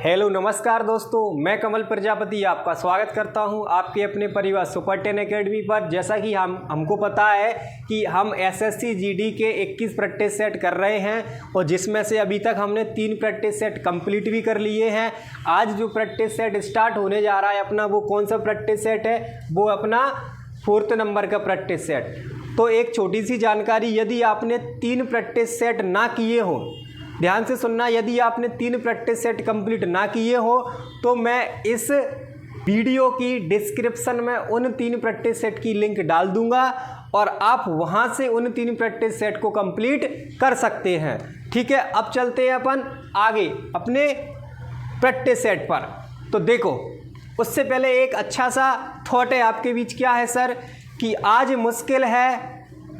Hello नमस्कार दोस्तों, मैं कमल प्रजापति आपका स्वागत करता हूं आपके अपने परिवार सुपर 10 एकेडमी पर। जैसा कि हमको पता है कि हम एसएससी जीडी के 21 प्रैक्टिस सेट कर रहे हैं और जिसमें से अभी तक हमने 3 प्रैक्टिस सेट कंप्लीट भी कर लिए हैं। आज जो प्रैक्टिस सेट स्टार्ट होने जा रहा है अपना, वो कौन सा प्रैक्टिस सेट है? वो अपना 4th नंबर का प्रैक्टिस सेट। तो एक छोटी सी जानकारी, यदि आपने 3 प्रैक्टिस सेट ना किए हों, ध्यान से सुनना, यदि आपने 3 प्रैक्टिस सेट कंप्लीट ना किए हो तो मैं इस वीडियो की डिस्क्रिप्शन में उन 3 प्रैक्टिस सेट की लिंक डाल दूंगा और आप वहां से उन 3 प्रैक्टिस सेट को कंप्लीट कर सकते हैं। ठीक है, अब चलते हैं अपन आगे अपने प्रैक्टिस सेट पर। तो देखो, उससे पहले एक अच्छा सा थॉट है आपके बीच। क्या है सर? कि आज मुश्किल है,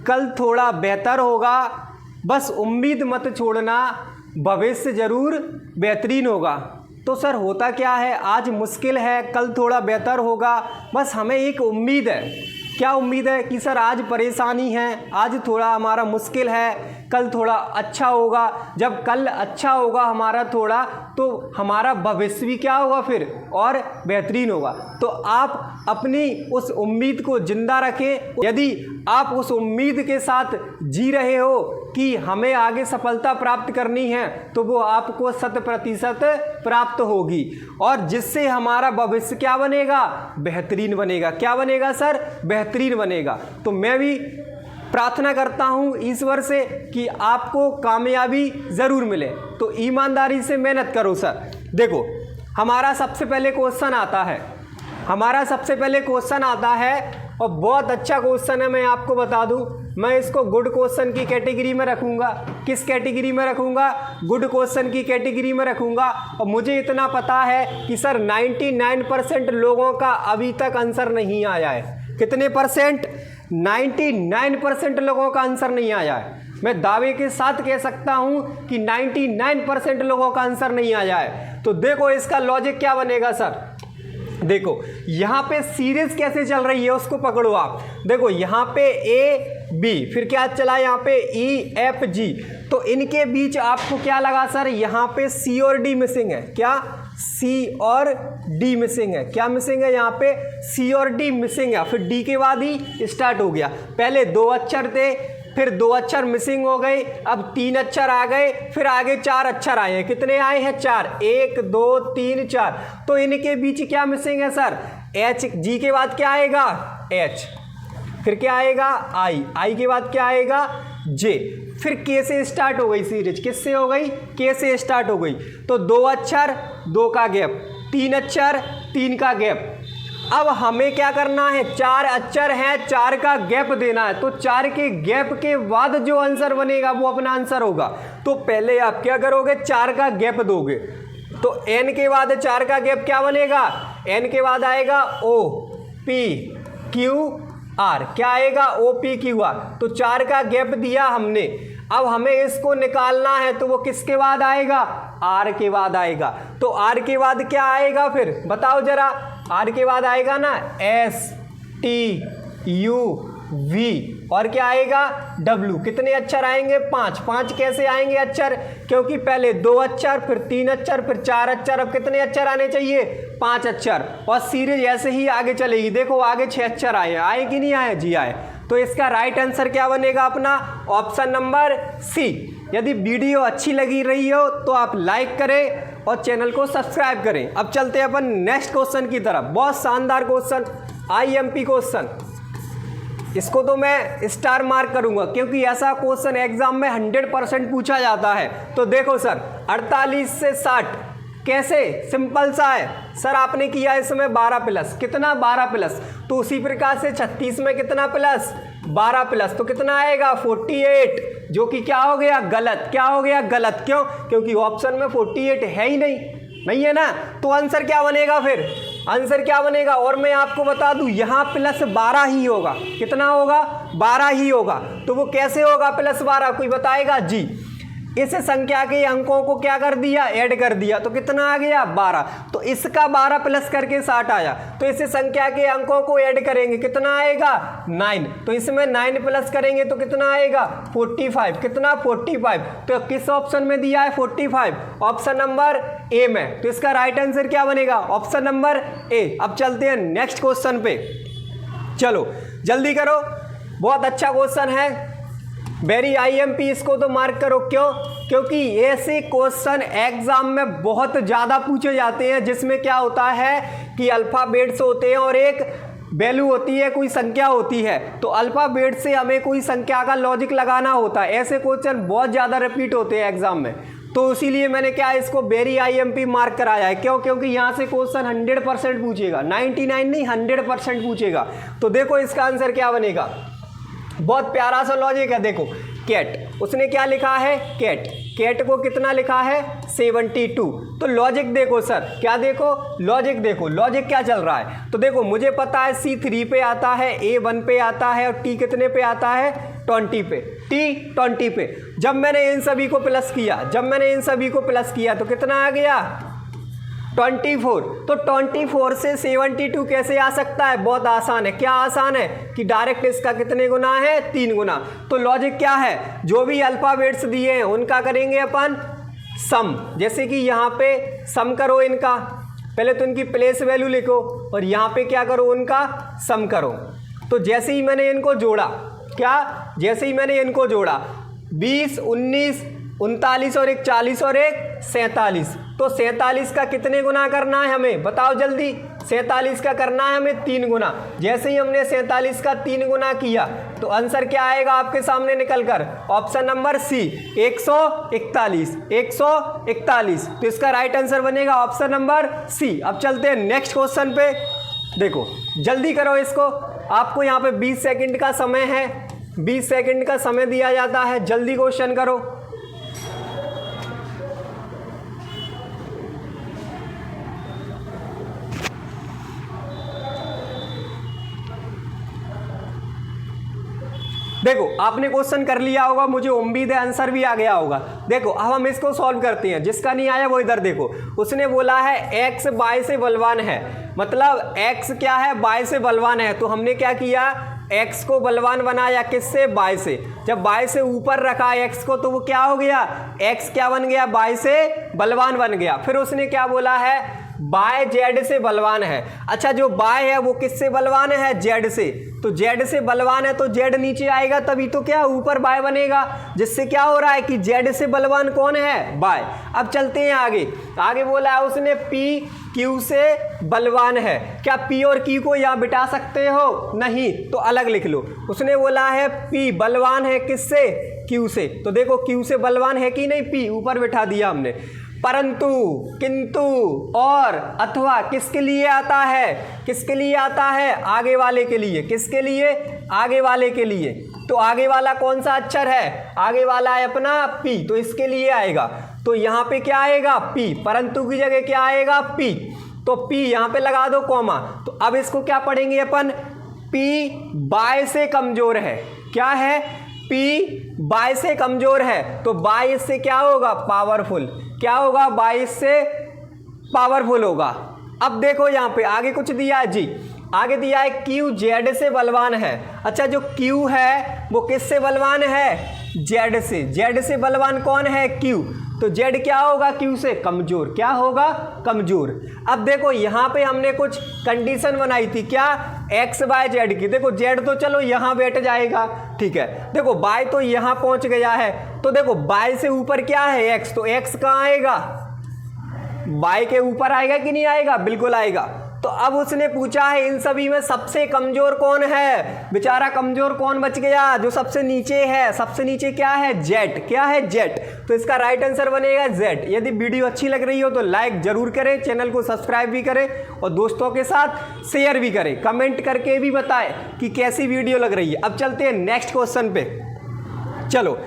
कल थोड़ा बेहतर होगा, बस उम्मीद मत छोड़ना, भविष्य ज़रूर बेहतरीन होगा। तो सर होता क्या है? आज मुश्किल है, कल थोड़ा बेहतर होगा, बस हमें एक उम्मीद है। क्या उम्मीद है? कि सर आज परेशानी है, आज थोड़ा हमारा मुश्किल है, कल थोड़ा अच्छा होगा। जब कल अच्छा होगा हमारा थोड़ा, तो हमारा भविष्य भी क्या होगा फिर, और बेहतरीन होगा। तो आप अपनी उस उम्मीद को जिंदा रखें। यदि आप उस उम्मीद के साथ जी रहे हो कि हमें आगे सफलता प्राप्त करनी है, तो वो आपको 100% प्राप्त होगी और जिससे हमारा भविष्य क्या बनेगा? बेहतरीन बनेगा। क्या बनेगा सर? बेहतरीन बनेगा। तो मैं भी प्रार्थना करता हूँ ईश्वर से कि आपको कामयाबी ज़रूर मिले। तो ईमानदारी से मेहनत करो सर। देखो, हमारा सबसे पहले क्वेश्चन आता है और बहुत अच्छा क्वेश्चन है। मैं आपको बता दूं, मैं इसको गुड क्वेश्चन की कैटेगरी में रखूंगा। किस कैटेगरी में रखूंगा? गुड क्वेश्चन की कैटेगरी में रखूंगा। और मुझे इतना पता है कि सर 99% लोगों का अभी तक आंसर नहीं आया है। कितने परसेंट? 99% लोगों का आंसर नहीं आया है। मैं दावे के साथ कह सकता हूं कि 99% लोगों का आंसर नहीं आया है। तो देखो, इसका लॉजिक क्या बनेगा सर? देखो, यहाँ पे सीरीज कैसे चल रही है उसको पकड़ो आप। देखो, यहाँ पे ए बी, फिर क्या चला यहाँ पे ई एफ जी। तो इनके बीच आपको क्या लगा सर? यहाँ पे सी और डी मिसिंग है। क्या? सी और डी मिसिंग है। क्या मिसिंग है? यहाँ पे सी और डी मिसिंग है। फिर डी के बाद ही स्टार्ट हो गया। पहले 2 अक्षर थे, फिर 2 अक्षर मिसिंग हो गए, अब 3 अक्षर आ गए, फिर आगे 4 अक्षर आए हैं। कितने आए हैं? 4। 1 2 3 4। तो इनके बीच क्या मिसिंग है सर? एच। जी के बाद क्या आएगा? एच। फिर क्या आएगा? आई। आई के बाद क्या आएगा? जे। फिर के से स्टार्ट हो गई सीरीज। किससे हो गई? के से स्टार्ट हो गई। तो 2 अक्षर, 2 का गैप, 3 अक्षर, 3 का गैप। अब हमें क्या करना है? 4 अक्षर हैं, 4 का गैप देना है। तो 4 के गैप के बाद जो आंसर बनेगा वो अपना आंसर होगा। तो पहले आप क्या करोगे? 4 का गैप दोगे। तो एन के बाद 4 का गैप क्या बनेगा? एन के बाद आएगा ओ पी क्यू आर। क्या आएगा? O P Q R. तो 4 का गैप दिया हमने। अब हमें इसको निकालना है, तो वो किसके बाद आएगा? आर के बाद आएगा। तो आर के बाद क्या आएगा फिर? बताओ जरा। आर के बाद आएगा ना एस टी यू वी, और क्या आएगा? डब्ल्यू। कितने अक्षर आएंगे? 5। 5 कैसे आएंगे अक्षर? क्योंकि पहले 2 अक्षर, फिर 3 अक्षर, फिर 4 अक्षर। अब कितने अक्षर आने चाहिए? 5 अक्षर। और सीरीज ऐसे ही आगे चलेगी। देखो, आगे 6 अक्षर आए कि नहीं आए? जी आए। तो इसका राइट आंसर क्या बनेगा अपना? Option number C. यदि वीडियो अच्छी लगी रही हो तो आप लाइक करें और चैनल को सब्सक्राइब करें। अब चलते हैं अपन नेक्स्ट क्वेश्चन की तरफ। बहुत शानदार क्वेश्चन, आईएमपी क्वेश्चन। इसको तो मैं स्टार मार्क करूंगा क्योंकि ऐसा क्वेश्चन एग्जाम में 100% पूछा जाता है। तो देखो सर, 48 से 60 कैसे? सिंपल सा है सर। आपने किया इसमें 12 प्लस। कितना? 12 प्लस। तो उसी प्रकार से 36 में कितना प्लस? 12 प्लस। तो कितना आएगा? 48, जो कि क्या हो गया? गलत। क्या हो गया? गलत। क्यों? क्योंकि ऑप्शन में 48 है ही नहीं है ना। तो आंसर क्या बनेगा फिर? आंसर क्या बनेगा? और मैं आपको बता दूं, यहाँ प्लस 12 ही होगा। कितना होगा? 12 ही होगा। तो वो कैसे होगा प्लस 12? कोई बताएगा? जी, इस संख्या के अंकों को क्या कर दिया, ऐड कर दिया, तो कितना आ गया 12। तो इसका 12 प्लस करके 60 आया। तो इस संख्या के अंकों को ऐड करेंगे, कितना आएगा 9। तो इसमें 9 प्लस करेंगे तो कितना आएगा 45। कितना 45। तो किस ऑप्शन में दिया है 45, ऑप्शन नंबर ए में। तो इसका राइट आंसर क्या बनेगा, ऑप्शन नंबर ए। अब चलते हैं नेक्स्ट क्वेश्चन पे, चलो जल्दी करो, बहुत अच्छा क्वेश्चन है, वेरी IMP, इसको तो मार्क करो। क्यों, क्योंकि ऐसे क्वेश्चन एग्जाम में बहुत ज़्यादा पूछे जाते हैं, जिसमें क्या होता है कि अल्फ़ाबेट्स होते हैं और एक वैल्यू होती है, कोई संख्या होती है। तो अल्फ़ाबेट से हमें कोई संख्या का लॉजिक लगाना होता है। ऐसे क्वेश्चन बहुत ज़्यादा रिपीट होते हैं एग्जाम में, तो इसीलिए मैंने क्या इसको वेरी IMP मार्क कराया है। क्यों, क्योंकि यहाँ से क्वेश्चन 100% पूछेगा, 99 नहीं 100% पूछेगा। तो देखो इसका आंसर क्या बनेगा, बहुत प्यारा सा लॉजिक है। देखो कैट, उसने क्या लिखा है कैट, कैट को कितना लिखा है 72। तो लॉजिक देखो सर, क्या देखो लॉजिक, देखो लॉजिक क्या चल रहा है। तो देखो मुझे पता है C3 पे आता है, A1 पे आता है और T कितने पे आता है 20 पे, T 20 पे। जब मैंने इन सभी को प्लस किया, तो कितना आ गया 24। तो 24 से 72 कैसे आ सकता है, बहुत आसान है। क्या आसान है कि डायरेक्ट इसका कितने गुना है 3 गुना। तो लॉजिक क्या है, जो भी अल्फ़ाबेट्स दिए हैं उनका करेंगे अपन सम। जैसे कि यहाँ पे सम करो इनका, पहले तो इनकी प्लेस वैल्यू लिखो और यहाँ पे क्या करो उनका सम करो। तो जैसे ही मैंने इनको जोड़ा, क्या जैसे ही मैंने इनको जोड़ा 20, 19, 39 और एक 40 और एक 47। तो 47 का कितने गुना करना है हमें, बताओ जल्दी। 47 का करना है हमें 3 गुना। जैसे ही हमने 47 का 3 गुना किया तो आंसर क्या आएगा आपके सामने निकल कर, ऑप्शन नंबर सी 141। 141, तो इसका राइट आंसर बनेगा ऑप्शन नंबर सी। अब चलते हैं नेक्स्ट क्वेश्चन पे, देखो जल्दी करो इसको। आपको यहाँ पे 20 सेकंड का समय है, 20 सेकंड का समय दिया जाता है, जल्दी क्वेश्चन करो। देखो आपने क्वेश्चन कर लिया होगा, मुझे उम्मीद है आंसर भी आ गया होगा। देखो अब हम इसको सॉल्व करते हैं, जिसका नहीं आया वो इधर देखो। उसने बोला है x y से बलवान है, मतलब x क्या है y से बलवान है। तो हमने क्या किया, x को बलवान बनाया, किससे, y से। जब y से ऊपर रखा x को तो वो क्या हो गया, x क्या बन गया, y से बलवान बन गया। फिर उसने क्या बोला है, बाय जेड से बलवान है। अच्छा जो बाय है वो किससे बलवान है, जेड से। तो जेड से बलवान है तो जेड नीचे आएगा, तभी तो क्या ऊपर बाय बनेगा, जिससे क्या हो रहा है कि जेड से बलवान कौन है, बाय। अब चलते हैं आगे, आगे बोला है उसने पी क्यू से बलवान है। क्या पी और क्यू को यहाँ बिठा सकते हो, नहीं, तो अलग लिख लो। उसने बोला है पी बलवान है किससे, क्यू से। तो देखो क्यू से बलवान है कि नहीं, पी ऊपर बिठा दिया हमने। परंतु, किंतु और अथवा किसके लिए आता है, किसके लिए आता है, आगे वाले के लिए। किसके लिए, आगे वाले के लिए। तो आगे वाला कौन सा अक्षर है, आगे वाला है अपना पी, तो इसके लिए आएगा। तो यहाँ पे क्या आएगा पी, परंतु की जगह क्या आएगा पी। तो पी यहाँ पे लगा दो कॉमा। तो अब इसको क्या पढ़ेंगे अपन, पी बाय से कमजोर है। क्या है, पी बाय से कमजोर है, तो बाय इससे क्या होगा, पावरफुल। क्या होगा, बाय से पावरफुल होगा। अब देखो यहाँ पे आगे कुछ दिया है जी, आगे दिया है क्यू जेड से बलवान है। अच्छा जो क्यू है वो किससे बलवान है, जेड से। जेड से बलवान कौन है, क्यू। तो जेड क्या होगा, क्यू से कमजोर। क्या होगा, कमजोर। अब देखो यहाँ पे हमने कुछ कंडीशन बनाई थी, क्या, एक्स बाय जेड की। देखो जेड तो चलो यहाँ बैठ जाएगा, ठीक है। देखो बाय तो यहाँ पहुँच गया है, तो देखो बाय से ऊपर क्या है, एक्स। तो एक्स कहाँ आएगा, बाय के ऊपर आएगा कि नहीं आएगा, बिल्कुल आएगा। तो अब उसने पूछा है इन सभी में सबसे कमजोर कौन है, बेचारा कमजोर कौन बच गया, जो सबसे नीचे है। सबसे नीचे क्या है, जेड। क्या है, जेड। तो इसका राइट आंसर बनेगा जेड। यदि वीडियो अच्छी लग रही हो तो लाइक जरूर करें, चैनल को सब्सक्राइब भी करें और दोस्तों के साथ शेयर भी करें, कमेंट करके भी बताएं कि कैसी वीडियो लग रही है। अब चलते हैं नेक्स्ट क्वेश्चन पे। चलो,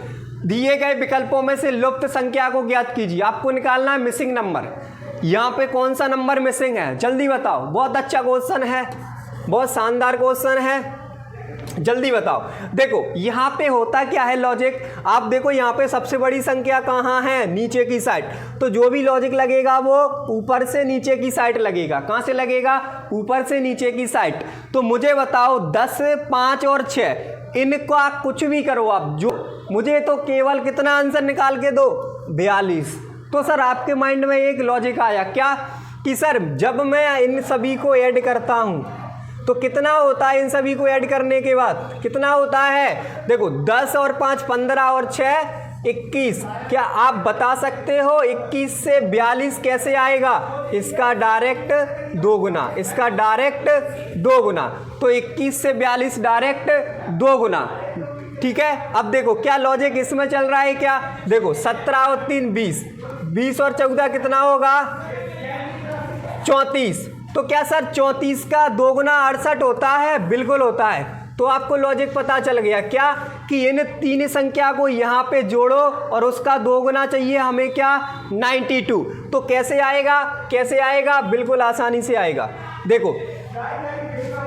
दिए गए विकल्पों में से लुप्त संख्या को ज्ञात कीजिए। आपको निकालना है मिसिंग नंबर। यहाँ पे कौन सा नंबर मिसिंग है, जल्दी बताओ। बहुत अच्छा क्वेश्चन है, बहुत शानदार क्वेश्चन है। जल्दी बताओ। देखो यहाँ पे होता क्या है लॉजिक, आप देखो यहाँ पे सबसे बड़ी संख्या कहाँ है, नीचे की साइड, तो जो भी लॉजिक लगेगा वो ऊपर से नीचे की साइड लगेगा। कहाँ से लगेगा, ऊपर से नीचे की साइड। तो मुझे बताओ 10, 5 और 6 इनका कुछ भी करो आप, जो मुझे तो केवल कितना आंसर निकाल के दो, 42। तो सर आपके माइंड में एक लॉजिक आया क्या कि सर जब मैं इन सभी को ऐड करता हूँ तो कितना होता है, इन सभी को ऐड करने के बाद कितना होता है। देखो 10 और 5 15 और 6 21। क्या आप बता सकते हो 21 से 42 कैसे आएगा, इसका डायरेक्ट 2 गुना, इसका डायरेक्ट 2 गुना। तो 21 से 42 डायरेक्ट 2 गुना। ठीक है, अब देखो क्या लॉजिक इसमें चल रहा है क्या, देखो 17 और 3 20, 20 और 14 कितना होगा 34। तो क्या सर 34 का 2 गुना 68 होता है, बिल्कुल होता है। तो आपको लॉजिक पता चल गया क्या कि इन तीन संख्या को यहाँ पे जोड़ो और उसका 2 गुना चाहिए हमें क्या 92। तो कैसे आएगा, कैसे आएगा, बिल्कुल आसानी से आएगा। देखो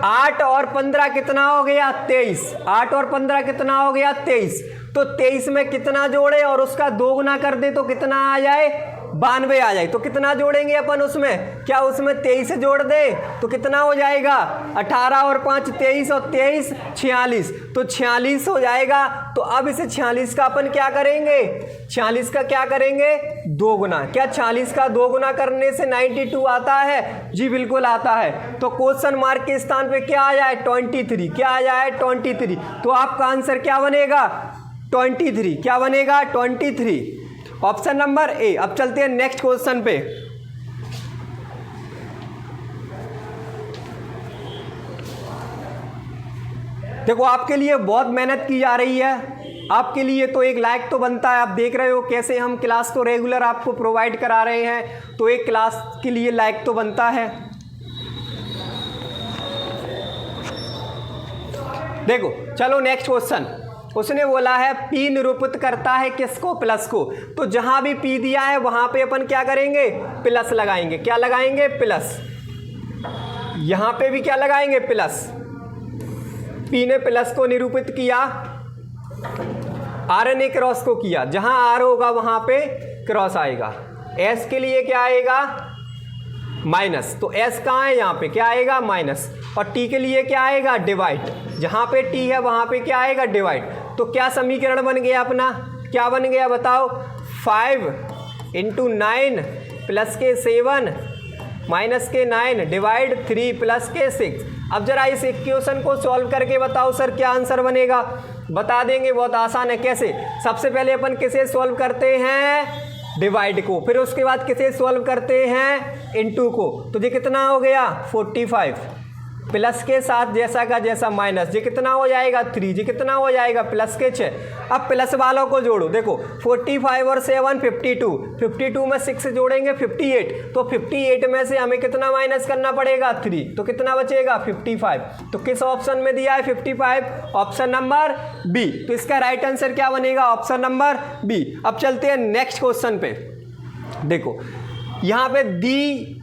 8 और 15 कितना हो गया 23, 8 और 15 कितना हो गया 23। तो 23 में कितना जोड़े और उसका 2 गुना कर दे तो कितना आ जाए 92 आ जाए। तो कितना जोड़ेंगे अपन उसमें, क्या उसमें 23 जोड़ दे तो कितना हो जाएगा 18 और 5 23 और 23 46। तो 46 हो जाएगा। तो अब इसे 46 का अपन क्या करेंगे, 46 का क्या करेंगे 2 गुना। क्या 46 का 2 गुना करने से 92 आता है, जी बिल्कुल आता है। तो क्वेश्चन मार्क के स्थान पे क्या आ जाए 23, क्या आ जाए 23। तो आपका आंसर क्या बनेगा 23, क्या बनेगा 23, ऑप्शन नंबर ए। अब चलते हैं नेक्स्ट क्वेश्चन पे। देखो आपके लिए बहुत मेहनत की जा रही है, आपके लिए तो एक लाइक तो बनता है। आप देख रहे हो कैसे हम क्लास को रेगुलर आपको प्रोवाइड करा रहे हैं, तो एक क्लास के लिए लाइक तो बनता है। देखो चलो नेक्स्ट क्वेश्चन। उसने बोला है P निरूपित करता है किसको, प्लस को। तो जहां भी P दिया है वहां पे अपन क्या करेंगे प्लस लगाएंगे। क्या लगाएंगे प्लस, यहां पे भी क्या लगाएंगे प्लस। P ने प्लस को निरूपित किया, R ने क्रॉस को किया, जहां R होगा वहां पे क्रॉस आएगा। S के लिए क्या आएगा माइनस, तो S कहाँ है यहाँ पे क्या आएगा माइनस। और T के लिए क्या आएगा डिवाइड, जहाँ पे T है वहाँ पे क्या आएगा डिवाइड। तो क्या समीकरण बन गया अपना, क्या बन गया बताओ 5 × 9 प्लस के 7 माइनस के 9 डिवाइड 3 प्लस के 6। अब जरा इस इक्वेशन को सॉल्व करके बताओ सर क्या आंसर बनेगा। बता देंगे, बहुत आसान है। कैसे, सबसे पहले अपन किसे सॉल्व करते हैं डिवाइड को, फिर उसके बाद किसे सॉल्व करते हैं इनटू को। तो ये कितना हो गया 45 प्लस के साथ जैसा का जैसा माइनस, ये कितना हो जाएगा 3, ये कितना हो जाएगा प्लस के 6। अब प्लस वालों को जोड़ो, देखो 45 और 7 52, 52 में 6 जोड़ेंगे 58। तो 58 में से हमें कितना माइनस करना पड़ेगा 3, तो कितना बचेगा 55। तो किस ऑप्शन में दिया है 55, ऑप्शन नंबर बी। तो इसका राइट आंसर क्या बनेगा ऑप्शन नंबर बी। अब चलते हैं नेक्स्ट क्वेश्चन पे। देखो यहाँ पे दी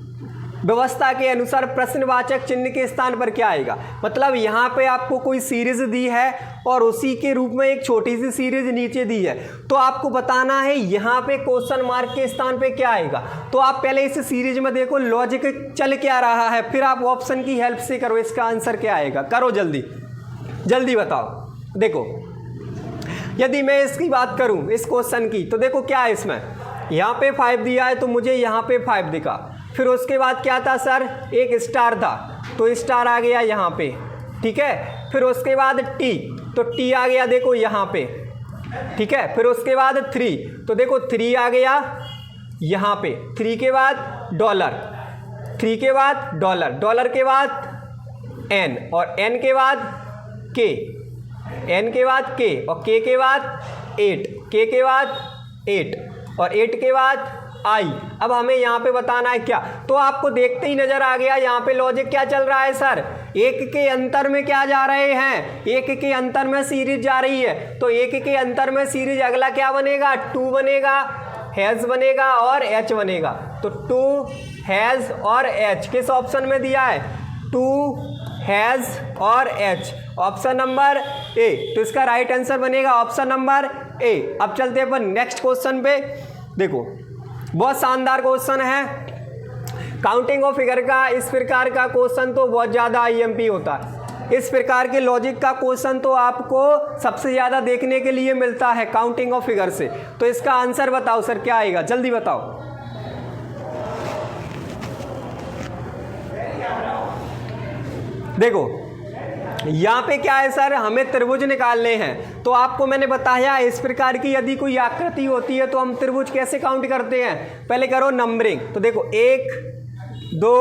व्यवस्था के अनुसार प्रश्नवाचक चिन्ह के स्थान पर क्या आएगा। मतलब यहाँ पे आपको कोई सीरीज दी है और उसी के रूप में एक छोटी सी सीरीज नीचे दी है, तो आपको बताना है यहाँ पे क्वेश्चन मार्क के स्थान पे क्या आएगा। तो आप पहले इस सीरीज में देखो लॉजिक चल क्या रहा है, फिर आप ऑप्शन की हेल्प से करो इसका आंसर क्या आएगा। करो जल्दी जल्दी बताओ। देखो यदि मैं इसकी बात करूँ इस क्वेश्चन की, तो देखो क्या है इसमें, यहाँ पे 5 दिया है तो मुझे यहाँ पे 5 दिखा। फिर उसके बाद क्या था सर एक स्टार था, तो स्टार आ गया यहाँ पे, ठीक है। फिर उसके बाद टी, तो टी आ गया देखो यहाँ पे, ठीक है। फिर उसके बाद 3, तो देखो 3 आ गया यहाँ पे। 3 के बाद डॉलर, 3 के बाद डॉलर, डॉलर के बाद एन, और एन के बाद के, एन के बाद के, और के बाद 8, के के बाद 8, और 8 के बाद आई। अब हमें यहाँ पे बताना है क्या, तो आपको देखते ही नजर आ गया यहाँ पे लॉजिक क्या चल रहा है सर, एक के अंतर में क्या जा रहे हैं, एक के अंतर में सीरीज जा रही है। तो एक के अंतर में सीरीज अगला क्या बनेगा 2 बनेगा, हैज बनेगा और एच बनेगा। तो 2 हैज और एच किस ऑप्शन में दिया है 2 हैज़ और एच। Option number A. तो इसका राइट आंसर बनेगा ऑप्शन नंबर ए। अब चलते हैं अपन नेक्स्ट क्वेश्चन पे। देखो बहुत शानदार क्वेश्चन है, काउंटिंग ऑफ फिगर का इस प्रकार का क्वेश्चन तो बहुत ज़्यादा आईएमपी होता है। इस प्रकार के लॉजिक का क्वेश्चन तो आपको सबसे ज़्यादा देखने के लिए मिलता है काउंटिंग ऑफ फिगर से। तो इसका आंसर बताओ सर, क्या आएगा, जल्दी बताओ। देखो यहाँ पे क्या है सर, हमें त्रिभुज निकालने हैं। तो आपको मैंने बताया इस प्रकार की यदि कोई आकृति होती है तो हम त्रिभुज कैसे काउंट करते हैं, पहले करो नंबरिंग। तो देखो 1 2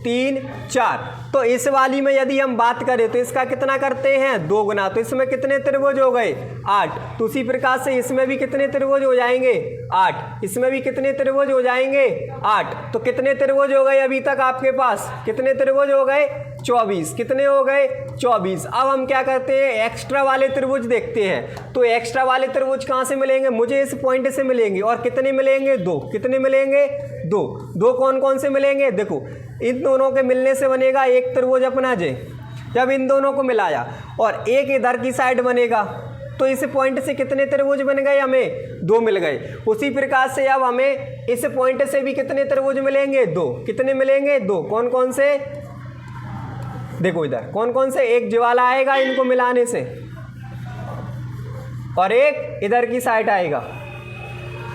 3 4। तो इस वाली में यदि हम बात करें तो इसका कितना करते हैं, 2 गुना। तो इसमें कितने त्रिभुज हो गए, 8। तो उसी प्रकार से इसमें भी कितने त्रिभुज हो जाएंगे, 8। इसमें भी कितने त्रिभुज हो जाएंगे, 8। तो कितने त्रिभुज हो गए अभी तक आपके पास, कितने त्रिभुज हो गए, 24। कितने हो गए, 24। अब हम क्या करते हैं, एक्स्ट्रा वाले त्रिभुज देखते हैं। तो एक्स्ट्रा वाले त्रिभुज कहाँ से मिलेंगे, मुझे इस पॉइंट से मिलेंगे। और कितने मिलेंगे, 2। कितने मिलेंगे, 2। कौन कौन से मिलेंगे, देखो इन दोनों के मिलने से बनेगा एक त्रिभुज अपना जे। जब इन दोनों को मिलाया और एक इधर की साइड बनेगा तो इस पॉइंट से कितने त्रिभुज बन गए, हमें 2 मिल गए। उसी प्रकार से अब हमें इस पॉइंट से भी कितने त्रिभुज मिलेंगे, 2। कितने मिलेंगे, 2। कौन कौन से, देखो इधर कौन कौन से, एक ज्वाला आएगा इनको मिलाने से और एक इधर की साइड आएगा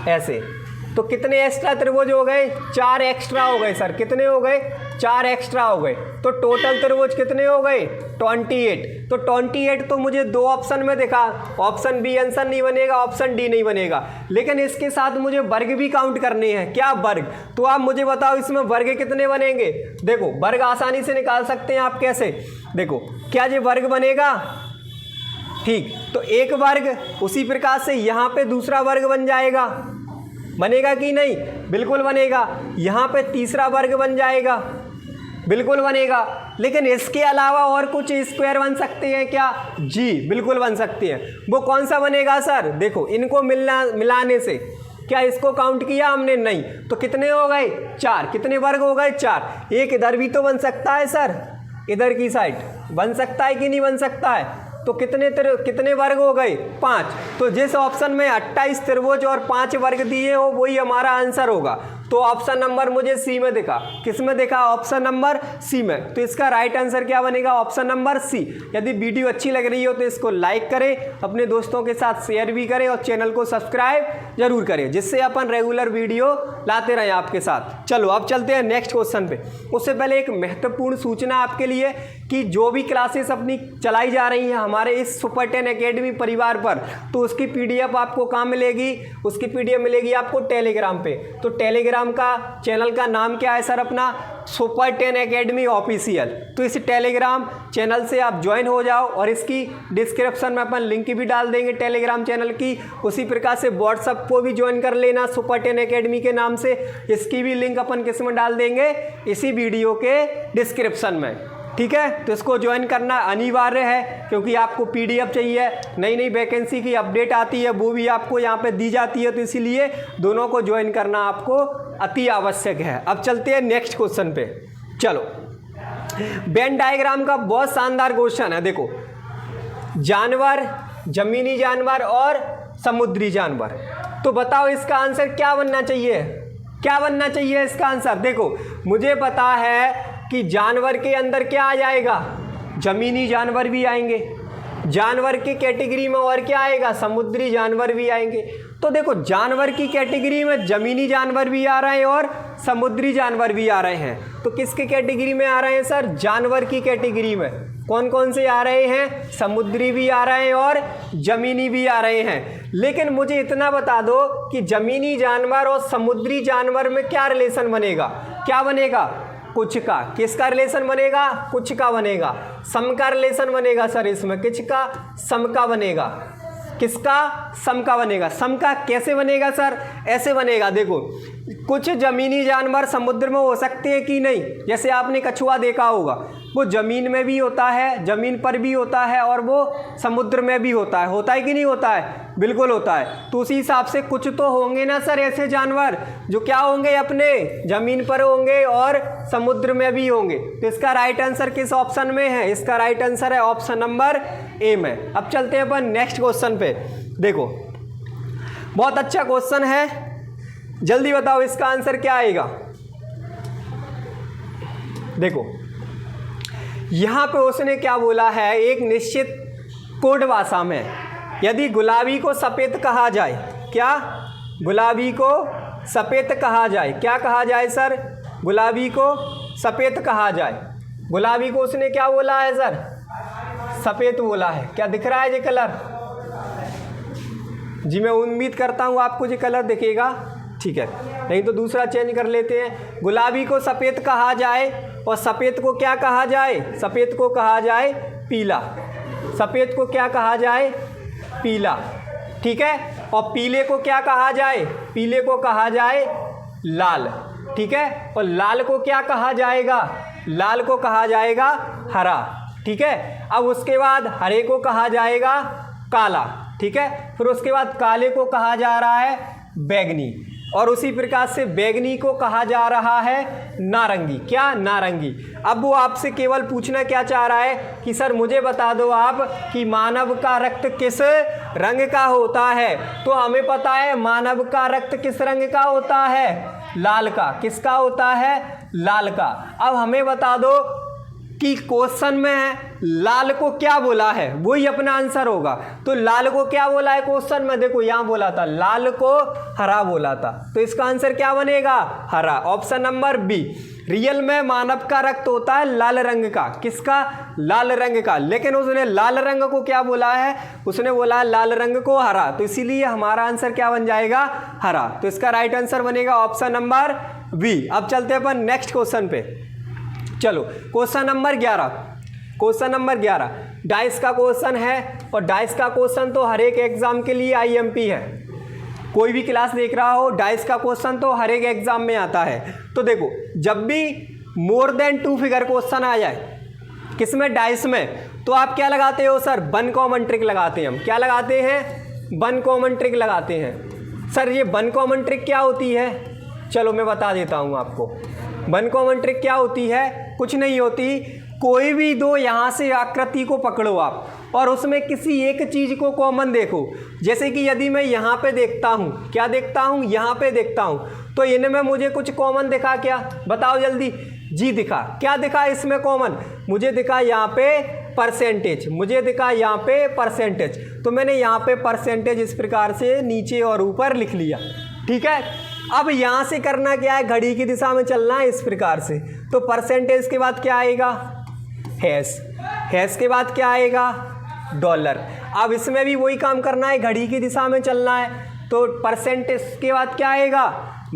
ऐसे। तो कितने एक्स्ट्रा त्रिभुज हो गए, 4 एक्स्ट्रा हो गए सर। कितने हो गए, 4 एक्स्ट्रा हो गए। तो टोटल त्रिभुज कितने हो गए, 28। तो 28 तो मुझे 2 ऑप्शन में दिखा, ऑप्शन बी आंसर नहीं बनेगा, ऑप्शन डी नहीं बनेगा। लेकिन इसके साथ मुझे वर्ग भी काउंट करने हैं। क्या वर्ग, तो आप मुझे बताओ इसमें वर्ग कितने बनेंगे। देखो वर्ग आसानी से निकाल सकते हैं आप, कैसे, देखो क्या ये वर्ग बनेगा, ठीक। तो एक वर्ग, उसी प्रकार से यहाँ पे दूसरा वर्ग बन जाएगा, बनेगा कि नहीं, बिल्कुल बनेगा। यहाँ पे तीसरा वर्ग बन जाएगा, बिल्कुल बनेगा। लेकिन इसके अलावा और कुछ स्क्वायर बन सकते हैं क्या, जी बिल्कुल बन सकते हैं। वो कौन सा बनेगा सर, देखो इनको मिलाने से। क्या इसको काउंट किया हमने, नहीं। तो कितने हो गए, 4। कितने वर्ग हो गए, 4। एक इधर भी तो बन सकता है सर, इधर की साइड बन सकता है कि नहीं बन सकता है। तो कितने वर्ग हो गए, 5। तो जिस ऑप्शन में 28 त्रिभुज और 5 वर्ग दिए हो वही हमारा आंसर होगा। तो ऑप्शन नंबर मुझे सी में दिखा, किस में दिखा, ऑप्शन नंबर सी में। तो इसका राइट आंसर क्या बनेगा, ऑप्शन नंबर सी। यदि वीडियो अच्छी लग रही हो तो इसको लाइक करें, अपने दोस्तों के साथ शेयर भी करें और चैनल को सब्सक्राइब जरूर करें, जिससे अपन रेगुलर वीडियो लाते रहें आपके साथ। चलो अब चलते हैं नेक्स्ट क्वेश्चन पे। उससे पहले एक महत्वपूर्ण सूचना आपके लिए कि जो भी क्लासेस अपनी चलाई जा रही हैं हमारे इस सुपर 10 एकेडमी परिवार पर, तो उसकी पीडीएफ आपको कहाँ मिलेगी, उसकी पीडीएफ मिलेगी आपको टेलीग्राम पे। तो टेलीग्राम का चैनल का नाम क्या है सर, अपना सुपर 10 एकेडमी ऑफिशियल। तो इस टेलीग्राम चैनल से आप ज्वाइन हो जाओ और इसकी डिस्क्रिप्शन में अपन लिंक भी डाल देंगे टेलीग्राम चैनल की। उसी प्रकार से व्हाट्सएप को भी ज्वाइन कर लेना सुपर 10 एकेडमी के नाम से, इसकी भी लिंक अपन किस में डाल देंगे, इसी वीडियो के डिस्क्रिप्शन में, ठीक है। तो इसको ज्वाइन करना अनिवार्य है, क्योंकि आपको पीडीएफ चाहिए, नई नई वैकेंसी की अपडेट आती है वो भी आपको यहाँ पे दी जाती है। तो इसीलिए दोनों को ज्वाइन करना आपको अति आवश्यक है। अब चलते हैं नेक्स्ट क्वेश्चन पे। चलो वेन डायग्राम का बहुत शानदार क्वेश्चन है। देखो जानवर, जमीनी जानवर और समुद्री जानवर, तो बताओ इसका आंसर क्या बनना चाहिए, क्या बनना चाहिए इसका आंसर। देखो मुझे पता है कि जानवर के अंदर क्या आ जाएगा, जमीनी जानवर भी आएंगे, जानवर की कैटेगरी में और क्या आएगा, समुद्री जानवर भी आएंगे। तो देखो जानवर की कैटेगरी में जमीनी जानवर भी आ रहे हैं और समुद्री जानवर भी आ रहे हैं। तो किसके कैटेगरी में आ रहे हैं सर, जानवर की कैटेगरी में। कौन कौन से आ रहे हैं, समुद्री भी आ रहे हैं और जमीनी भी आ रहे हैं। लेकिन मुझे इतना बता दो कि जमीनी जानवर और समुद्री जानवर में क्या रिलेशन बनेगा, क्या बनेगा, कुछ का। किसका रिलेशन बनेगा, कुछ का बनेगा। सम का रिलेशन बनेगा सर इसमें, किस का, सम का बनेगा। किसका? सम का बनेगा। सम का कैसे बनेगा सर? ऐसे बनेगा, देखो कुछ जमीनी जानवर समुद्र में हो सकते हैं कि नहीं, जैसे आपने कछुआ देखा होगा, वो ज़मीन में भी होता है, ज़मीन पर भी होता है और वो समुद्र में भी होता है कि नहीं होता है? बिल्कुल होता है। तो उसी हिसाब से कुछ तो होंगे ना सर ऐसे जानवर जो क्या होंगे, अपने ज़मीन पर होंगे और समुद्र में भी होंगे। तो इसका राइट आंसर किस ऑप्शन में है? इसका राइट आंसर है ऑप्शन नंबर ए में। अब चलते हैं अपन नेक्स्ट क्वेश्चन पे। देखो बहुत अच्छा क्वेश्चन है, जल्दी बताओ इसका आंसर क्या आएगा। देखो यहां पे उसने क्या बोला है, एक निश्चित कोड भाषा में, यदि गुलाबी को सफ़ेद कहा जाए, क्या? गुलाबी को सफ़ेद कहा जाए, क्या कहा जाए सर? गुलाबी को सफ़ेद कहा जाए। गुलाबी को उसने क्या बोला है सर? सफ़ेद बोला है। क्या दिख रहा है ये कलर? जी मैं उम्मीद करता हूँ आपको ये कलर दिखेगा, ठीक है, नहीं तो दूसरा चेंज कर लेते हैं। गुलाबी को सफ़ेद कहा जाए और सफ़ेद को क्या कहा जाए? सफ़ेद को कहा जाए पीला। सफ़ेद को क्या कहा जाए? पीला, ठीक है। और पीले को क्या कहा जाए? पीले को कहा जाए लाल, ठीक है। और लाल को क्या कहा जाएगा? लाल को कहा जाएगा हरा, ठीक है। अब उसके बाद हरे को कहा जाएगा काला, ठीक है। फिर उसके बाद काले को कहा जा रहा है बैगनी, और उसी प्रकार से बैगनी को कहा जा रहा है नारंगी। क्या? नारंगी। अब वो आपसे केवल पूछना क्या चाह रहा है कि सर मुझे बता दो आप कि मानव का रक्त किस रंग का होता है। तो हमें पता है मानव का रक्त किस रंग का होता है? लाल का। किसका होता है? लाल का। अब हमें बता दो कि क्वेश्चन में लाल को क्या बोला है, वही अपना आंसर होगा। तो लाल को क्या बोला है क्वेश्चन में? देखो यहाँ बोला था लाल को हरा बोला था, तो इसका आंसर क्या बनेगा? हरा। Option number B. रियल में मानव का रक्त होता है लाल रंग का। किसका? लाल रंग का। लेकिन उसने लाल रंग को क्या बोला है? उसने बोला लाल रंग को हरा, तो इसीलिए हमारा आंसर क्या बन जाएगा? हरा। तो इसका राइट आंसर बनेगा ऑप्शन नंबर बी। अब चलते हैं अपन नेक्स्ट क्वेश्चन पे। चलो question number 11। Question number 11 dice का क्वेश्चन है, और डाइस का क्वेश्चन तो हर एक एग्जाम के लिए आईएमपी है। कोई भी क्लास देख रहा हो, डाइस का क्वेश्चन तो हर एक एग्जाम में आता है। तो देखो जब भी मोर देन 2 फिगर क्वेश्चन आ जाए, किसमें? डाइस में, तो आप क्या लगाते हो सर? 1 कॉमन ट्रिक लगाते हैं हम। क्या लगाते हैं? 1 कॉमन ट्रिक लगाते हैं। सर ये 1 कॉमन ट्रिक क्या होती है? चलो मैं बता देता हूँ आपको। 1 कॉमन ट्रिक क्या होती है? कुछ नहीं होती, कोई भी दो यहाँ से आकृति को पकड़ो आप, और उसमें किसी एक चीज़ को कॉमन देखो। जैसे कि यदि मैं यहाँ पे देखता हूँ, क्या देखता हूँ? यहाँ पे देखता हूँ, तो इनमें मुझे कुछ कॉमन दिखा क्या? बताओ जल्दी। जी दिखा। क्या दिखा इसमें कॉमन? मुझे दिखा यहाँ पे परसेंटेज, मुझे दिखा यहाँ पे परसेंटेज। तो मैंने यहाँ पे परसेंटेज इस प्रकार से नीचे और ऊपर लिख लिया, ठीक है। अब यहाँ से करना क्या है? घड़ी की दिशा में चलना है इस प्रकार से। तो परसेंटेज के बाद क्या आएगा? हैश। हैश के बाद क्या आएगा? डॉलर। अब इसमें भी वही काम करना है, घड़ी की दिशा में चलना है। तो परसेंटेज के बाद क्या आएगा?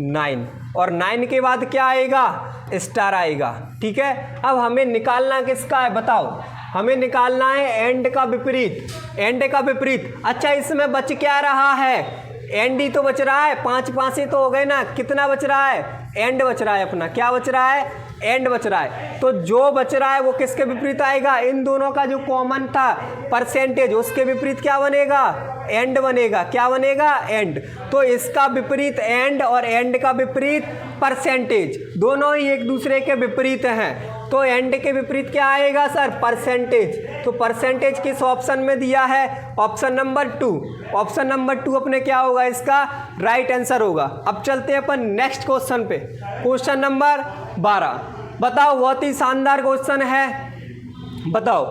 9, और 9 के बाद क्या आएगा? स्टार आएगा, ठीक है। अब हमें निकालना किसका है बताओ? हमें निकालना है एंड का विपरीत। एंड का विपरीत। अच्छा इसमें बच क्या रहा है? एंड ही तो बच रहा है। 5 5 तो हो गए ना, कितना बच रहा है? एंड बच रहा है अपना। क्या बच रहा है? एंड बच रहा है। तो जो बच रहा है वो किसके विपरीत आएगा? इन दोनों का जो कॉमन था परसेंटेज, उसके विपरीत क्या बनेगा? एंड बनेगा। क्या बनेगा? एंड। तो इसका विपरीत एंड और एंड का विपरीत परसेंटेज, दोनों ही एक दूसरे के विपरीत हैं। तो एंड के विपरीत क्या आएगा सर? परसेंटेज। तो परसेंटेज किस ऑप्शन में दिया है? Option number 2। ऑप्शन नंबर 2 अपने क्या होगा? इसका राइट आंसर होगा। अब चलते हैं अपन नेक्स्ट क्वेश्चन पे। Question number 12। बताओ, बहुत ही शानदार क्वेश्चन है। बताओ,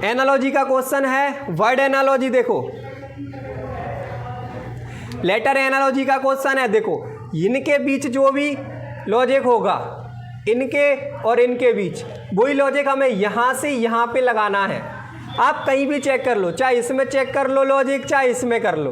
एनालॉजी का क्वेश्चन है, वर्ड एनालॉजी। देखो लेटर एनालॉजी का क्वेश्चन है। देखो इनके बीच जो भी लॉजिक होगा, इनके और इनके बीच वही लॉजिक हमें यहाँ से यहाँ पे लगाना है। आप कहीं भी चेक कर लो, चाहे इसमें चेक कर लो लॉजिक, चाहे इसमें कर लो,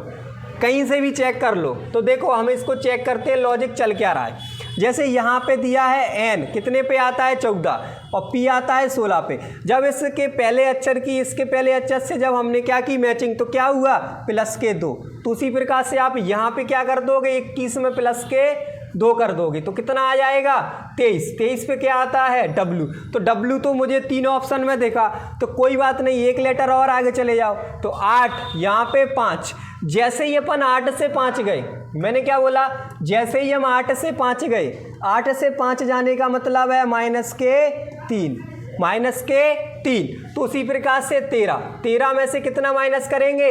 कहीं से भी चेक कर लो। तो देखो हम इसको चेक करते हैं लॉजिक चल क्या रहा है। जैसे यहाँ पे दिया है n, कितने पे आता है 14, और p आता है 16 पे। जब इसके पहले अक्षर की इसके पहले अक्षर से जब हमने क्या की मैचिंग, तो क्या हुआ प्लस के 2। तो उसी प्रकार से आप यहाँ पे क्या कर दोगे 21 में प्लस के 2 कर दोगे तो कितना आ जाएगा 23। 23 पे क्या आता है W। तो W तो मुझे 3 ऑप्शन में देखा, तो कोई बात नहीं, एक लेटर और आगे चले जाओ। तो 8, यहाँ पे 5। जैसे ही अपन 8 से 5 गए, मैंने क्या बोला, जैसे ही हम 8 से 5 गए, 8 से 5 जाने का मतलब है माइनस के 3, माइनस के 3। तो उसी प्रकार से 13 में से कितना माइनस करेंगे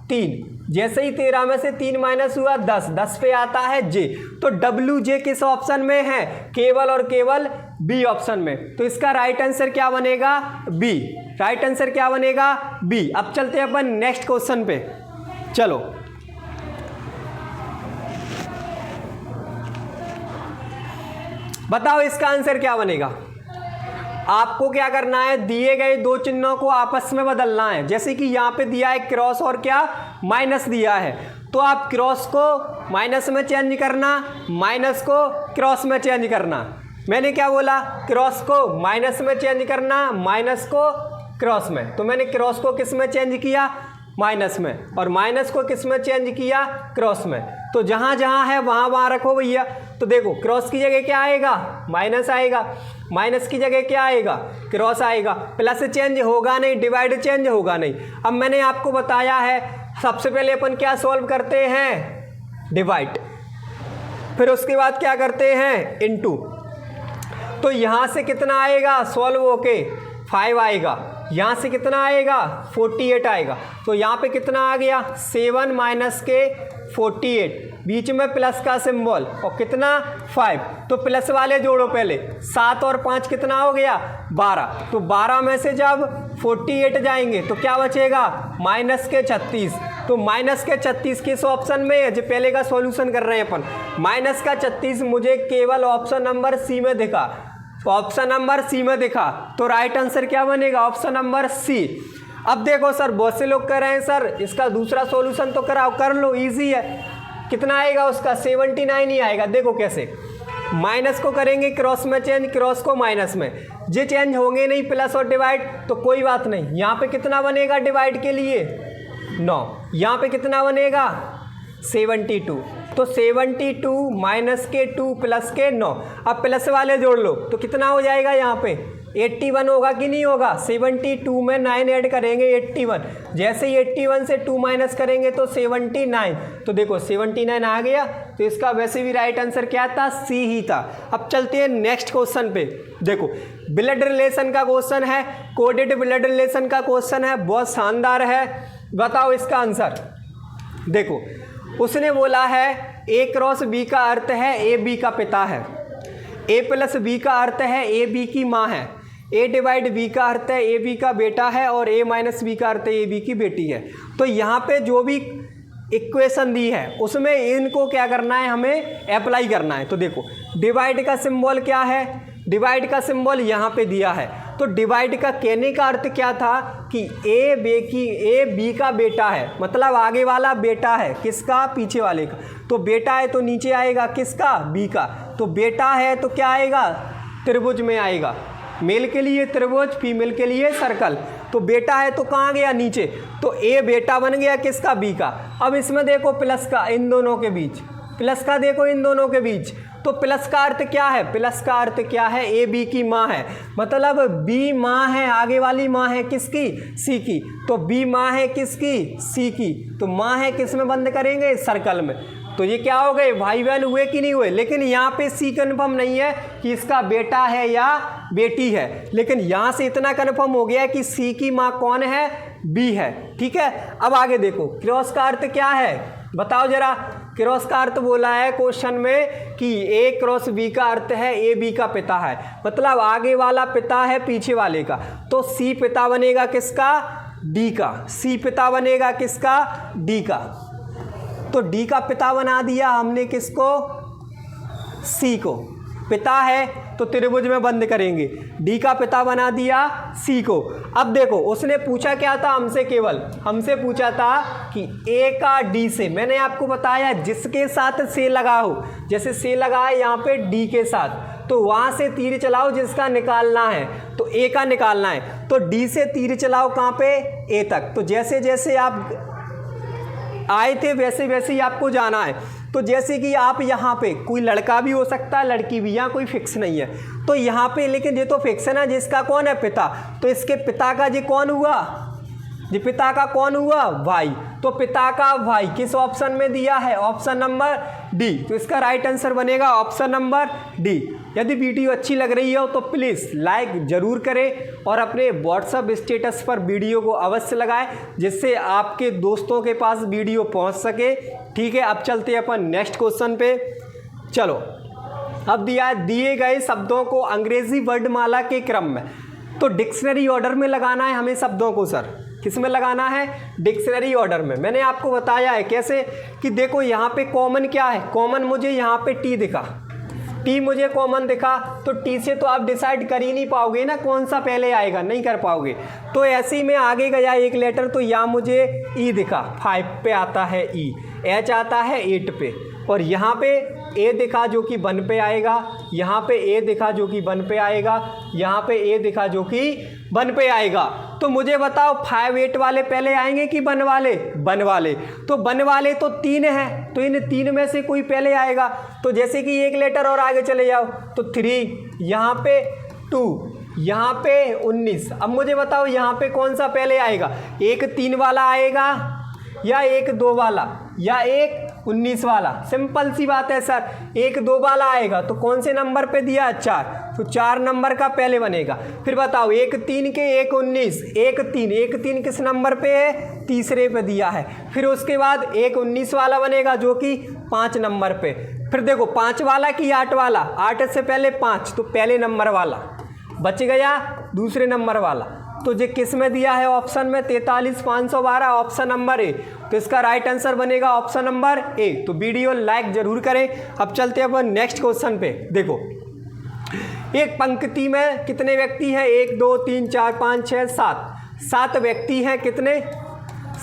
3। जैसे ही 13 में से 3 माइनस हुआ 10 पे आता है J। तो WJ किस ऑप्शन में है, केवल और केवल B ऑप्शन में। तो इसका राइट आंसर क्या बनेगा B। राइट आंसर क्या बनेगा B। अब चलते हैं अपन नेक्स्ट क्वेश्चन पे। चलो बताओ इसका आंसर क्या बनेगा। आपको क्या करना है, दिए गए दो चिन्हों को आपस में बदलना है। जैसे कि यहाँ पे दिया है क्रॉस और क्या माइनस दिया है, तो आप क्रॉस को माइनस में चेंज करना, माइनस को क्रॉस में चेंज करना। मैंने क्या बोला, क्रॉस को माइनस में चेंज करना, माइनस को क्रॉस में। तो मैंने क्रॉस को किस में चेंज किया, माइनस में, और माइनस को किस में चेंज किया, क्रॉस में। तो जहाँ जहाँ है वहाँ वहाँ रखो भैया। तो देखो क्रॉस की जगह क्या आएगा, माइनस आएगा, माइनस की जगह क्या आएगा, क्रॉस आएगा। प्लस चेंज होगा नहीं, डिवाइड चेंज होगा नहीं। अब मैंने आपको बताया है, सबसे पहले अपन क्या सॉल्व करते हैं, डिवाइड, फिर उसके बाद क्या करते हैं, इनटू। तो यहाँ से कितना आएगा सॉल्व होके 5 आएगा, यहाँ से कितना आएगा 48 आएगा। तो यहाँ पे कितना आ गया 7 माइनस के 48, बीच में प्लस का सिंबल, और कितना 5। तो प्लस वाले जोड़ो पहले, 7 और 5 कितना हो गया 12। तो 12 में से जब 48 जाएंगे तो क्या बचेगा माइनस के 36। तो माइनस के 36 किस ऑप्शन में है, जो पहले का सॉल्यूशन कर रहे हैं अपन, माइनस का 36 मुझे केवल ऑप्शन नंबर सी में दिखा, ऑप्शन नंबर सी में दिखा। तो राइट आंसर क्या बनेगा, ऑप्शन नंबर सी। अब देखो सर बहुत से लोग कह रहे हैं सर इसका दूसरा सॉल्यूशन तो कराओ, कर लो, इजी है। कितना आएगा उसका 79 ही आएगा। देखो कैसे, माइनस को करेंगे क्रॉस में चेंज, क्रॉस को माइनस में, जे चेंज होंगे नहीं प्लस और डिवाइड, तो कोई बात नहीं। यहाँ पे कितना बनेगा डिवाइड के लिए 9, यहाँ पे कितना बनेगा 72। तो 72 माइनस के 2 प्लस के 9। अब प्लस वाले जोड़ लो तो कितना हो जाएगा, यहाँ पे 81 होगा कि नहीं होगा। 72 में 9 ऐड करेंगे 81, जैसे ही 81 से 2 माइनस करेंगे तो 79। तो देखो 79 आ गया। तो इसका वैसे भी राइट आंसर क्या था, सी ही था। अब चलते हैं नेक्स्ट क्वेश्चन पे। देखो ब्लड रिलेशन का क्वेश्चन है, कोडेड ब्लड रिलेशन का क्वेश्चन है, बहुत शानदार है। बताओ इसका आंसर। देखो उसने बोला है ए क्रॉस बी का अर्थ है ए बी का पिता है, ए प्लस बी का अर्थ है ए बी की माँ है, ए डिवाइड बी का अर्थ है ए बी का बेटा है, और ए माइनस बी का अर्थ है ए बी की बेटी है। तो यहाँ पे जो भी इक्वेशन दी है उसमें इनको क्या करना है, हमें अप्लाई करना है। तो देखो डिवाइड का सिंबल क्या है, डिवाइड का सिंबल यहाँ पे दिया है। तो डिवाइड का कहने का अर्थ क्या था कि ए बी का बेटा है, मतलब आगे वाला बेटा है किसका, पीछे वाले का। तो बेटा है तो नीचे आएगा किसका, बी का। तो बेटा है तो क्या आएगा, त्रिभुज में आएगा, मेल के लिए त्रिभुज, फीमेल के लिए सर्कल। तो बेटा है तो कहाँ गया, नीचे। तो ए बेटा बन गया किसका, बी का। अब इसमें देखो प्लस का इन दोनों के बीच, प्लस का देखो इन दोनों के बीच। तो प्लस का अर्थ क्या है, प्लस का अर्थ क्या है, ए बी की माँ है, मतलब बी माँ है, आगे वाली माँ है किसकी, सी की। तो बी माँ है किसकी, सी की। तो माँ है किस में बंद करेंगे, सर्कल में। तो ये क्या हो गए, भाई बहन हुए कि नहीं हुए। लेकिन यहाँ पे सी कन्फर्म नहीं है कि इसका बेटा है या बेटी है, लेकिन यहाँ से इतना कन्फर्म हो गया कि सी की माँ कौन है, बी है। ठीक है, अब आगे देखो क्रॉस का अर्थ क्या है, बताओ जरा। क्रॉस का अर्थ बोला है क्वेश्चन में कि ए क्रॉस बी का अर्थ है ए बी का पिता है, मतलब आगे वाला पिता है पीछे वाले का। तो सी पिता बनेगा किसका, डी का। सी पिता बनेगा किसका, डी का। तो डी का पिता बना दिया हमने किसको, सी को। पिता है तो त्रिभुज में बंद करेंगे, डी का पिता बना दिया सी को। अब देखो उसने पूछा क्या था हमसे, केवल हमसे पूछा था कि ए का डी से, मैंने आपको बताया जिसके साथ से लगा हो, जैसे से लगा है यहाँ पे डी के साथ, तो वहाँ से तीर चलाओ जिसका निकालना है, तो ए का निकालना है, तो डी से तीर चलाओ कहाँ पे, ए तक। तो जैसे जैसे आप आए थे वैसे वैसे ही आपको जाना है। तो जैसे कि आप यहाँ पे, कोई लड़का भी हो सकता है लड़की भी, यहाँ कोई फिक्स नहीं है, तो यहाँ पे लेकिन ये तो फिक्स है ना, जिसका कौन है, पिता, तो इसके पिता का जी कौन हुआ, जी पिता का कौन हुआ, भाई, तो पिता का भाई किस ऑप्शन में दिया है, ऑप्शन नंबर डी, तो इसका राइट आंसर बनेगा ऑप्शन नंबर डी। यदि वीडियो अच्छी लग रही हो तो प्लीज़ लाइक ज़रूर करें और अपने व्हाट्सएप स्टेटस पर वीडियो को अवश्य लगाएं, जिससे आपके दोस्तों के पास वीडियो पहुंच सके। ठीक है, अब चलते हैं अपन नेक्स्ट क्वेश्चन पे। चलो, अब दिए गए शब्दों को अंग्रेजी वर्णमाला के क्रम में, तो डिक्शनरी ऑर्डर में लगाना है हमें शब्दों को। सर किस में लगाना है, डिक्शनरी ऑर्डर में। मैंने आपको बताया है कैसे, कि देखो यहाँ पे कॉमन क्या है, कॉमन मुझे यहाँ पे टी दिखा, टी मुझे कॉमन दिखा, तो टी से तो आप डिसाइड कर ही नहीं पाओगे ना कौन सा पहले आएगा, नहीं कर पाओगे। तो ऐसे ही में आगे गया एक लेटर, तो यहाँ मुझे ई दिखा, 5 पे आता है ई, एच आता है 8 पे, और यहाँ पे ए दिखा जो कि 1 पे आएगा, यहाँ पे ए दिखा जो कि 1 पे आएगा, यहाँ पे ए दिखा जो कि 1 पे आएगा। तो मुझे बताओ 5 8 वाले पहले आएंगे कि 1 वाले, 1 वाले, तो 1 वाले तो 3 हैं, तो इन 3 में से कोई पहले आएगा। तो जैसे कि एक लेटर और आगे चले जाओ, तो 3, यहाँ पे 2, यहाँ पे 19। अब मुझे बताओ यहाँ पे कौन सा पहले आएगा, एक 3 वाला आएगा या एक 2 वाला या एक 19 वाला, सिंपल सी बात है सर, एक 2 वाला आएगा, तो कौन से नंबर पे दिया, 4, तो 4 नंबर का पहले बनेगा। फिर बताओ एक 3 के एक 19, एक 3 किस नंबर पे है, तीसरे पे दिया है। फिर उसके बाद एक 19 वाला बनेगा जो कि 5 नंबर पे। फिर देखो 5 वाला कि 8 वाला, 8 से पहले 5, तो पहले नंबर वाला बच गया, दूसरे नंबर वाला, तो ये किस में दिया है, ऑप्शन में 43 512, ऑप्शन नंबर ए। तो इसका राइट आंसर बनेगा ऑप्शन नंबर ए। तो वीडियो लाइक जरूर करें। अब चलते हैं अपन नेक्स्ट क्वेश्चन पे। देखो, एक पंक्ति में कितने व्यक्ति हैं, 1 2 3 4 5 6 7, 7 व्यक्ति हैं। कितने,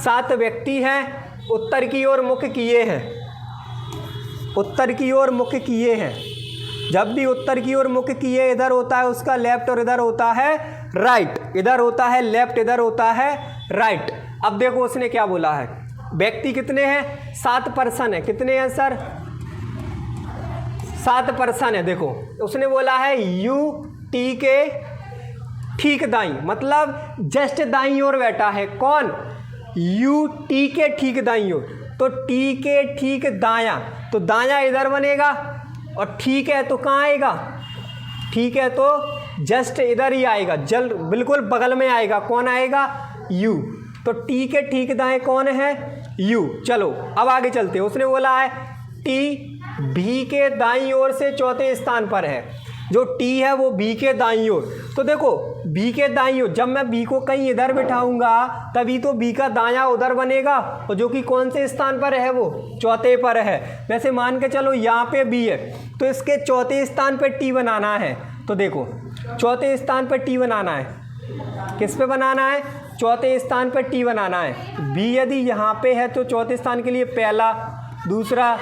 7 व्यक्ति हैं। उत्तर की ओर मुख किए हैं, उत्तर की ओर मुख किए हैं। जब भी उत्तर की ओर मुख किए इधर होता है उसका लेफ्ट और इधर होता है राइट, इधर होता है लेफ्ट, इधर होता है राइट। अब देखो उसने क्या बोला है, व्यक्ति कितने हैं, 7 पर्सन है। कितने हैं सर, 7 पर्सन है। देखो उसने बोला है यू टी के ठीक दाई, मतलब जस्ट दाई ओर बैठा है। कौन, यू टी के ठीक दाई ओर, तो टी के ठीक दाया, तो दाया इधर बनेगा, और ठीक है तो कहाँ आएगा, ठीक है तो जस्ट इधर ही आएगा, जल बिल्कुल बगल में आएगा। कौन आएगा, यू, तो टी के ठीक दाएं कौन है, यू। चलो अब आगे चलते हैं। उसने बोला है टी भी के दाईं ओर से चौथे स्थान पर है। जो टी है वो बी के दाईं ओर, तो देखो बी के दाईं ओर, जब मैं बी को कहीं इधर बिठाऊंगा तभी तो बी का दायां उधर बनेगा, और जो कि कौन से स्थान पर है, वो चौथे पर है। वैसे मान के चलो यहाँ पे बी है, तो इसके चौथे स्थान पर टी बनाना है। तो देखो चौथे स्थान पर टी बनाना है, किस पे बनाना है, चौथे स्थान पर टी बनाना है। बी यदि यहाँ पे है तो चौथे स्थान के लिए पहला, दूसरा,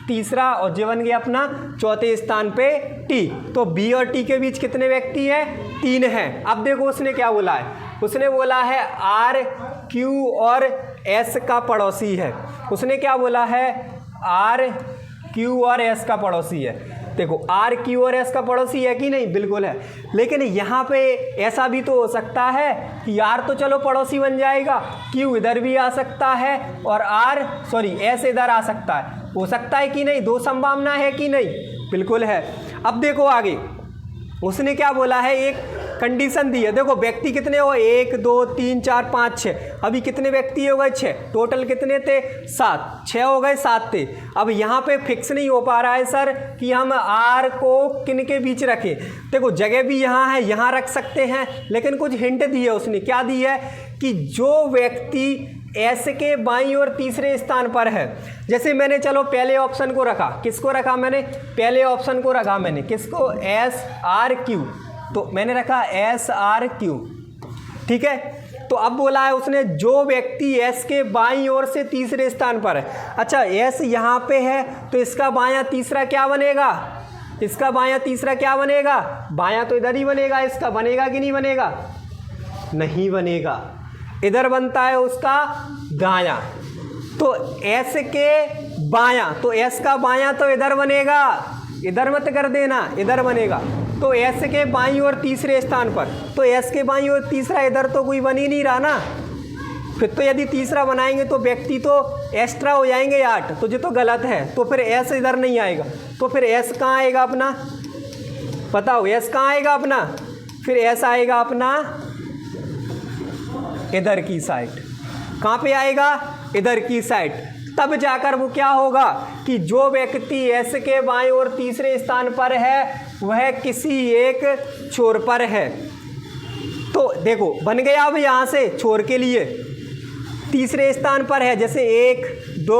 तीसरा, और जे बन गया अपना चौथे स्थान पे टी। तो बी और टी के बीच कितने व्यक्ति हैं, 3 हैं। अब देखो उसने क्या बोला है, उसने बोला है आर क्यू और एस का पड़ोसी है। उसने क्या बोला है, आर क्यू और एस का पड़ोसी है। देखो आर क्यू और एस का पड़ोसी है कि नहीं, बिल्कुल है। लेकिन यहाँ पे ऐसा भी तो हो सकता है कि आर तो चलो पड़ोसी बन जाएगा, क्यू इधर भी आ सकता है और एस इधर आ सकता है। हो सकता है कि नहीं, 2 संभावना है कि नहीं, बिल्कुल है। अब देखो आगे उसने क्या बोला है, एक कंडीशन दी है। देखो व्यक्ति कितने हो, 1 2 3 4 5 6, अभी कितने व्यक्ति हो गए, 6, टोटल कितने थे, 7, 6 हो गए, 7 थे। अब यहाँ पे फिक्स नहीं हो पा रहा है सर कि हम आर को किन के बीच रखें। देखो जगह भी यहाँ है, यहाँ रख सकते हैं, लेकिन कुछ हिंट दी है उसने। क्या दी है कि जो व्यक्ति एस के बाईं ओर तीसरे स्थान पर है। जैसे मैंने चलो पहले ऑप्शन को रखा, किसको रखा मैंने, पहले ऑप्शन को रखा मैंने, किसको, एस आर क्यू, तो मैंने रखा एस आर क्यू, ठीक है। तो अब बोला है उसने जो व्यक्ति एस के बाईं ओर से तीसरे स्थान पर है। अच्छा एस यहाँ पे है तो इसका बायां तीसरा क्या बनेगा, इसका बायां तीसरा क्या बनेगा, बायां तो इधर ही बनेगा, इसका बनेगा कि नहीं बनेगा, नहीं बनेगा, इधर बनता है उसका दायां। तो एस के बायां, तो एस का बायां तो इधर बनेगा, इधर मत कर देना, इधर बनेगा। तो एस के बाईं ओर तीसरे स्थान पर, तो एस के बाईं ओर तीसरा इधर तो कोई बन ही नहीं रहा ना, फिर तो यदि तीसरा बनाएंगे तो व्यक्ति तो एक्स्ट्रा हो जाएंगे 8, तो ये तो गलत है, तो फिर एस इधर नहीं आएगा। तो फिर एस कहाँ आएगा अपना, बताओ एस कहाँ आएगा अपना, फिर एस आएगा अपना इधर की साइड। कहाँ पे आएगा, इधर की साइड। तब जाकर वो क्या होगा कि जो व्यक्ति एस के बाईं ओर तीसरे स्थान पर है वह किसी एक छोर पर है। तो देखो बन गया अब यहाँ से छोर के लिए तीसरे स्थान पर है, जैसे 1 2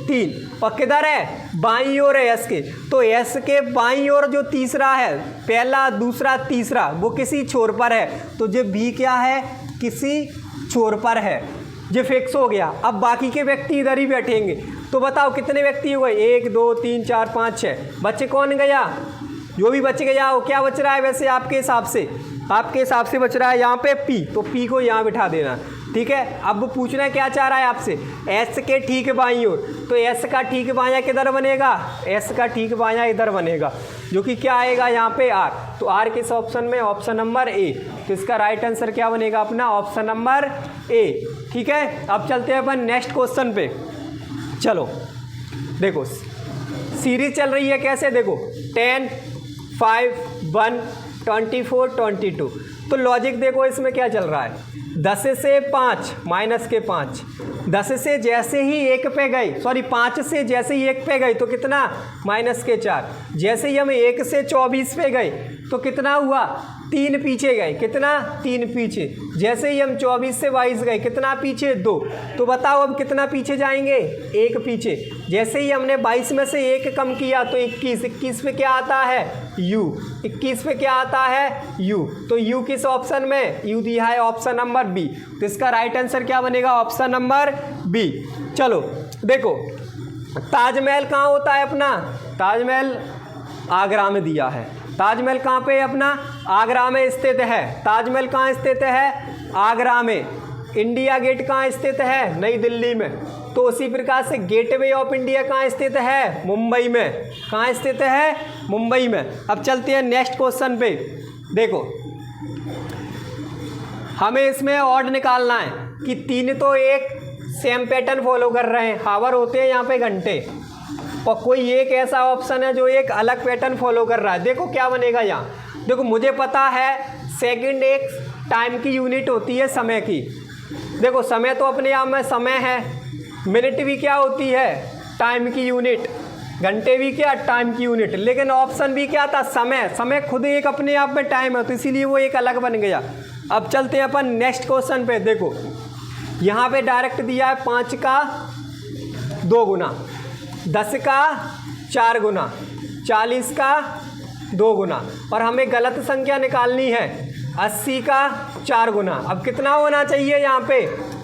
3, और किधर है, बाईं ओर है एस के। तो एस के बाईं ओर जो तीसरा है, पहला दूसरा तीसरा, वो किसी छोर पर है, तो जो बी क्या है, किसी छोर पर है, ये फिक्स हो गया। अब बाकी के व्यक्ति इधर ही बैठेंगे। तो बताओ कितने व्यक्ति हुए, 1 2 3 4 5 6, बच्चे कौन गया, जो भी बच गया वो क्या बच रहा है वैसे आपके हिसाब से, आपके हिसाब से बच रहा है यहाँ पे पी, तो पी को यहाँ बिठा देना, ठीक है। अब पूछना क्या चाह रहा है आपसे, एस के ठीक बाईं ओर, तो एस का ठीक बायां किधर बनेगा, एस का ठीक बायां इधर बनेगा, जो कि क्या आएगा यहाँ पे आर। तो आर किस ऑप्शन में, ऑप्शन नंबर ए। तो इसका राइट आंसर क्या बनेगा अपना, ऑप्शन नंबर ए, ठीक है। अब चलते हैं अपन नेक्स्ट क्वेश्चन पे। चलो देखो सीरीज चल रही है कैसे, देखो 10 5 1 24 22। तो लॉजिक देखो इसमें क्या चल रहा है, 10 से 5 माइनस के 5, 10 से जैसे ही 1 पे गए, सॉरी 5 से जैसे ही 1 पे गए तो कितना, माइनस के 4। जैसे ही हम 1 से 24 पे गए तो कितना हुआ, 3 पीछे गए, कितना, 3 पीछे। जैसे ही हम 24 से 22 गए कितना पीछे, 2। तो बताओ अब कितना पीछे जाएंगे, 1 पीछे। जैसे ही हमने 22 में से 1 कम किया तो 21, 21 पे क्या आता है, u, 21 पे क्या आता है, u। तो u किस ऑप्शन में, u दिया है ऑप्शन नंबर बी। तो इसका राइट आंसर क्या बनेगा, ऑप्शन नंबर बी। चलो देखो ताजमहल कहाँ होता है अपना, ताजमहल आगरा में दिया है। ताजमहल कहाँ पे अपना, आगरा में स्थित है। ताजमहल कहाँ स्थित है, आगरा में। इंडिया गेट कहाँ स्थित है, नई दिल्ली में। तो उसी प्रकार से गेटवे ऑफ इंडिया कहाँ स्थित है, मुंबई में। कहाँ स्थित है, मुंबई में। अब चलते हैं नेक्स्ट क्वेश्चन पे। देखो हमें इसमें ऑड निकालना है कि 3 तो एक सेम पैटर्न फॉलो कर रहे हैं, हावर होते हैं यहाँ पे घंटे, और कोई एक ऐसा ऑप्शन है जो एक अलग पैटर्न फॉलो कर रहा है। देखो क्या बनेगा यहाँ, देखो मुझे पता है सेकंड एक टाइम की यूनिट होती है समय की। देखो समय तो अपने आप में समय है, मिनट भी क्या होती है, टाइम की यूनिट, घंटे भी क्या, टाइम की यूनिट। लेकिन ऑप्शन भी क्या था, समय। समय खुद एक अपने आप में टाइम है, तो इसीलिए वो एक अलग बन गया। अब चलते हैं अपन नेक्स्ट क्वेश्चन पे। देखो यहाँ पे डायरेक्ट दिया है 5 का 2 गुना, 10 का 4 गुना, 40 का 2 गुना, और हमें गलत संख्या निकालनी है 80 का 4 गुना। अब कितना होना चाहिए यहाँ पे,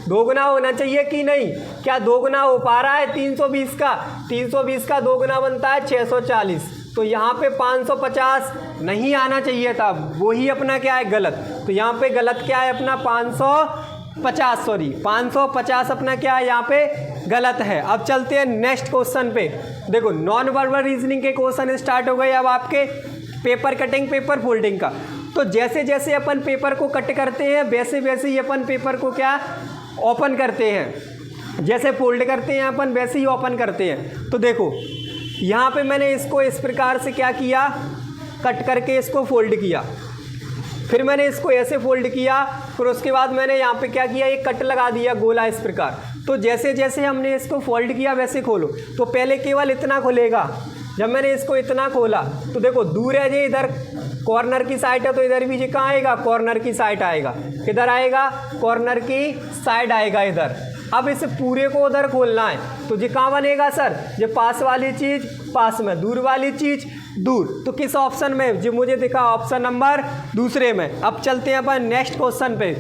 2 गुना होना चाहिए कि नहीं, क्या 2 गुना हो पा रहा है 320 का, 320 का 2 गुना बनता है 640। तो यहाँ पे 550 नहीं आना चाहिए था, वही अपना क्या है गलत। तो यहाँ पे गलत क्या है अपना 550, सॉरी 550 अपना क्या है यहाँ पे गलत है। अब चलते हैं नेक्स्ट क्वेश्चन पे। देखो नॉन वर्बल रीजनिंग के क्वेश्चन स्टार्ट हो गए अब आपके पेपर कटिंग पेपर फोल्डिंग का। तो जैसे जैसे अपन पेपर को कट करते हैं वैसे वैसे ही अपन पेपर को क्या ओपन करते हैं, जैसे फोल्ड करते हैं अपन वैसे ही ओपन करते हैं। तो देखो यहाँ पे मैंने इसको इस प्रकार से क्या किया, कट करके इसको फोल्ड किया, फिर मैंने इसको ऐसे फोल्ड किया, फिर उसके बाद मैंने यहाँ पे क्या किया, एक कट लगा दिया गोला इस प्रकार। तो जैसे जैसे हमने इसको फोल्ड किया वैसे खोलो। तो पहले केवल इतना खुलेगा, जब मैंने इसको इतना खोला तो देखो दूर है ये, इधर कॉर्नर की साइड है, तो इधर भी ये कहाँ आएगा, कॉर्नर की साइड आएगा। किधर आएगा, कॉर्नर की साइड आएगा इधर। अब इस पूरे को उधर खोलना है तो ये कहाँ बनेगा सर, ये पास वाली चीज़ पास में, दूर वाली चीज़ दूर। तो किस ऑप्शन में, जो मुझे दिखा ऑप्शन नंबर दूसरे में। अब चलते हैं अपन नेक्स्ट क्वेश्चन पे।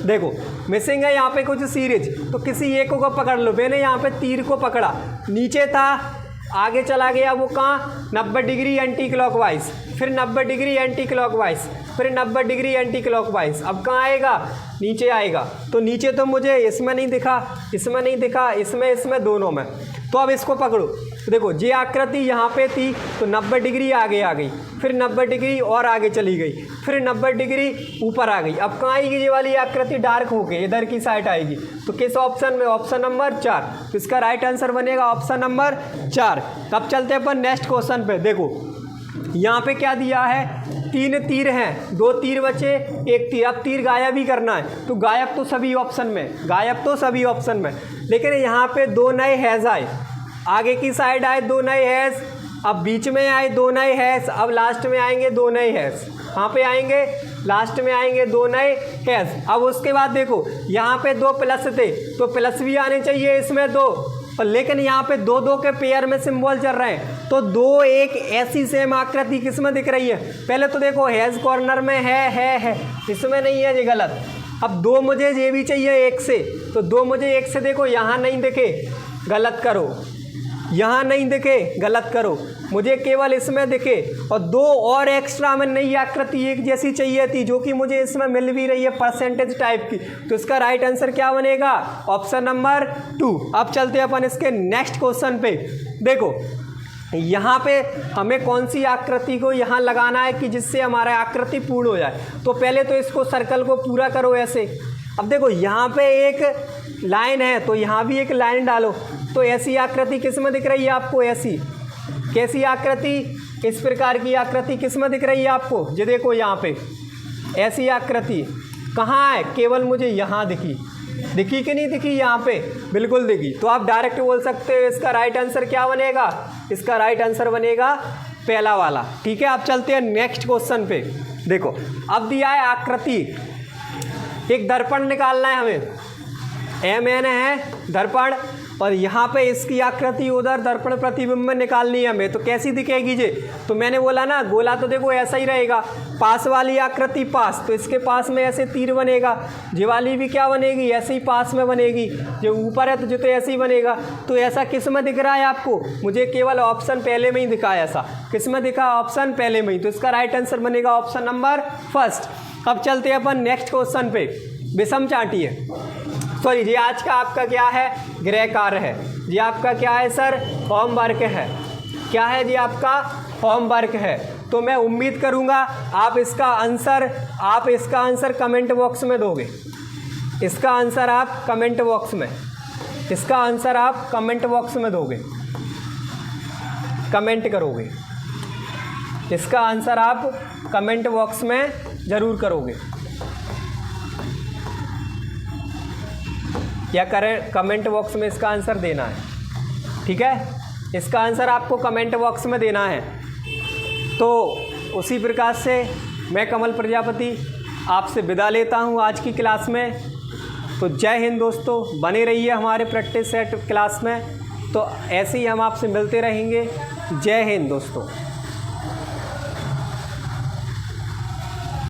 देखो मिसिंग है यहाँ पे कुछ सीरीज, तो किसी एक को पकड़ लो। मैंने यहाँ पे तीर को पकड़ा, नीचे था, आगे चला गया वो कहाँ, 90 डिग्री एंटी क्लॉकवाइज, फिर 90 डिग्री एंटी क्लॉकवाइज, फिर 90 डिग्री एंटी क्लॉकवाइज। अब कहाँ आएगा, नीचे आएगा। तो नीचे तो मुझे इसमें नहीं दिखा, इसमें नहीं दिखा, इसमें दोनों में। तो अब इसको पकड़ो, देखो ये आकृति यहाँ पे थी तो 90 डिग्री आगे आ गई, फिर 90 डिग्री और आगे चली गई, फिर 90 डिग्री ऊपर आ गई। अब कहाँ आएगी ये वाली आकृति, डार्क होके इधर की साइड आएगी। तो किस ऑप्शन में, ऑप्शन नंबर 4। तो इसका राइट आंसर बनेगा ऑप्शन नंबर 4। अब चलते हैं अपन नेक्स्ट क्वेश्चन पे। देखो यहाँ पे क्या दिया है, 3 तीर हैं, 2 तीर बचे, 1 तीर। अब तीर गायब ही करना है, तो गायब तो सभी ऑप्शन में, गायब तो सभी ऑप्शन में, लेकिन यहाँ पे 2 नए हैज़ आए, आगे की साइड आए 2 नए हैज़, अब बीच में आए 2 नए हैज़, अब लास्ट में आएंगे 2 नए हैज़। कहाँ पे आएंगे, लास्ट में आएंगे 2 नए हैज़। अब उसके बाद देखो यहाँ पे 2 प्लस थे तो प्लस भी आने चाहिए इसमें 2, लेकिन यहाँ पे 2-2 के पेयर में सिंबल चल रहे हैं। तो 2 एक ऐसी सेम आकृति किसमें दिख रही है, पहले तो देखो हैज़ कॉर्नर में है, इसमें नहीं है, ये गलत। अब 2 मुझे ये भी चाहिए 1 से, तो 2 मुझे 1 से देखो यहाँ नहीं दिखे, गलत करो, यहाँ नहीं दिखे, गलत करो, मुझे केवल इसमें दिखे। और 2 और एक्स्ट्रा में नई आकृति एक जैसी चाहिए थी, जो कि मुझे इसमें मिल भी रही है परसेंटेज टाइप की। तो इसका राइट आंसर क्या बनेगा, ऑप्शन नंबर 2। अब चलते हैं अपन इसके नेक्स्ट क्वेश्चन पे। देखो यहाँ पे हमें कौन सी आकृति को यहाँ लगाना है कि जिससे हमारा आकृति पूर्ण हो जाए। तो पहले तो इसको सर्कल को पूरा करो ऐसे। अब देखो यहाँ पे एक लाइन है तो यहाँ भी एक लाइन डालो। तो ऐसी आकृति किस में दिख रही है आपको, ऐसी कैसी आकृति, इस प्रकार की आकृति किस में दिख रही है आपको, ये देखो यहाँ पे ऐसी आकृति कहाँ है, केवल मुझे यहाँ दिखी, दिखी कि नहीं दिखी, यहाँ पे बिल्कुल दिखी। तो आप डायरेक्ट बोल सकते हो इसका राइट आंसर क्या बनेगा, इसका राइट आंसर बनेगा पहला वाला। ठीक है, आप चलते हैं नेक्स्ट क्वेश्चन पे। देखो अब दिया है आकृति, एक दर्पण निकालना है हमें, MN है दर्पण, और यहाँ पे इसकी आकृति उधर दर्पण प्रतिबिंब में निकालनी है हमें। तो कैसी दिखेगी ये, तो मैंने बोला ना गोला तो देखो ऐसा ही रहेगा, पास वाली आकृति पास, तो इसके पास में ऐसे तीर बनेगा, ये वाली भी क्या बनेगी, ऐसे ही पास में बनेगी, जो ऊपर है तो ऐसे ही बनेगा। तो ऐसा किस में दिख रहा है आपको, मुझे केवल ऑप्शन पहले में ही दिखा है, ऐसा किस में दिखा, ऑप्शन पहले में ही। तो इसका राइट आंसर बनेगा ऑप्शन नंबर 1। अब चलते हैं अपन नेक्स्ट क्वेश्चन पे। विषम चाटिए, सॉरी जी आज का आपका क्या है, गृह कार्य है जी, आपका क्या है सर, होमवर्क है, क्या है जी आपका होमवर्क है। तो मैं उम्मीद करूंगा आप इसका आंसर कमेंट बॉक्स में दोगे, इसका आंसर आप कमेंट बॉक्स में, इसका आंसर आप कमेंट बॉक्स में दोगे, कमेंट करोगे, इसका आंसर आप कमेंट बॉक्स में ज़रूर करोगे, या करें कमेंट बॉक्स में इसका आंसर देना है। ठीक है, इसका आंसर आपको कमेंट बॉक्स में देना है। तो उसी प्रकार से मैं कमल प्रजापति आपसे विदा लेता हूं आज की क्लास में। तो जय हिंद दोस्तों, बने रहिए हमारे प्रैक्टिस सेट क्लास में, तो ऐसे ही हम आपसे मिलते रहेंगे। जय हिंद दोस्तों।